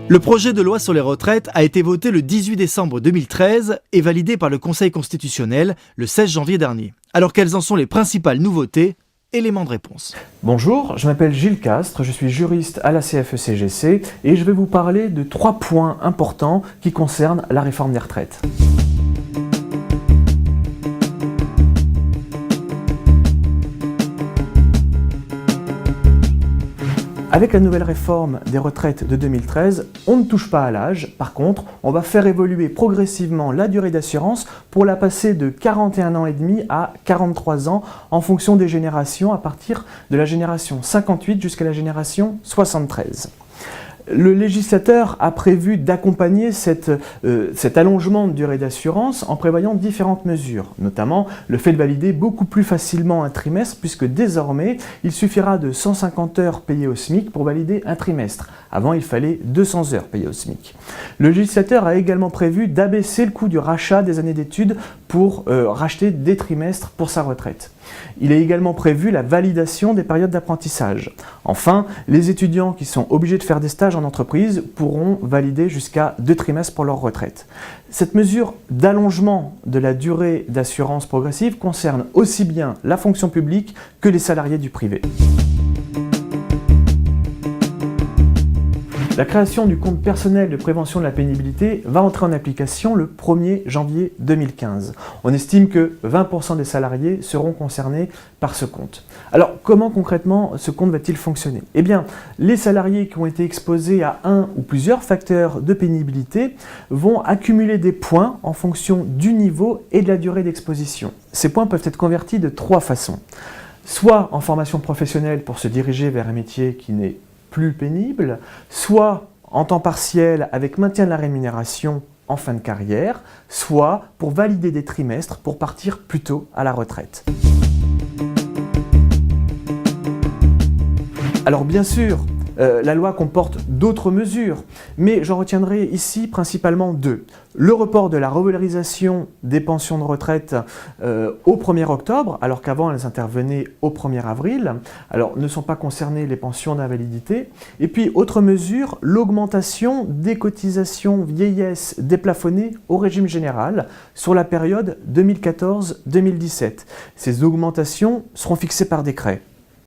Le projet de loi sur les retraites a été voté le 18 décembre 2013 et validé par le Conseil constitutionnel le 16 janvier dernier. Alors quelles en sont les principales nouveautés? Éléments de réponse. Bonjour, je m'appelle Gilles Castres, je suis juriste à la CFE-CGC et je vais vous parler de 3 points importants qui concernent la réforme des retraites. Avec la nouvelle réforme des retraites de 2013, on ne touche pas à l'âge. Par contre, on va faire évoluer progressivement la durée d'assurance pour la passer de 41 ans et demi à 43 ans en fonction des générations, à partir de la génération 58 jusqu'à la génération 73. Le législateur a prévu d'accompagner cet allongement de durée d'assurance en prévoyant différentes mesures, notamment le fait de valider beaucoup plus facilement un trimestre puisque désormais il suffira de 150 heures payées au SMIC pour valider un trimestre. Avant il fallait 200 heures payées au SMIC. Le législateur a également prévu d'abaisser le coût du rachat des années d'études pour racheter des trimestres pour sa retraite. Il est également prévu la validation des périodes d'apprentissage. Enfin, les étudiants qui sont obligés de faire des stages en entreprise pourront valider jusqu'à 2 trimestres pour leur retraite. Cette mesure d'allongement de la durée d'assurance progressive concerne aussi bien la fonction publique que les salariés du privé. La création du compte personnel de prévention de la pénibilité va entrer en application le 1er janvier 2015. On estime que 20% des salariés seront concernés par ce compte. Alors, comment concrètement ce compte va-t-il fonctionner? Eh bien, les salariés qui ont été exposés à un ou plusieurs facteurs de pénibilité vont accumuler des points en fonction du niveau et de la durée d'exposition. Ces points peuvent être convertis de 3 façons. Soit en formation professionnelle pour se diriger vers un métier qui n'est plus pénible, soit en temps partiel avec maintien de la rémunération en fin de carrière, soit pour valider des trimestres pour partir plus tôt à la retraite. Alors bien sûr, la loi comporte d'autres mesures, mais j'en retiendrai ici principalement 2. Le report de la revalorisation des pensions de retraite au 1er octobre, alors qu'avant elles intervenaient au 1er avril. Alors ne sont pas concernées les pensions d'invalidité. Et puis autre mesure, l'augmentation des cotisations vieillesse déplafonnées au régime général sur la période 2014-2017. Ces augmentations seront fixées par décret.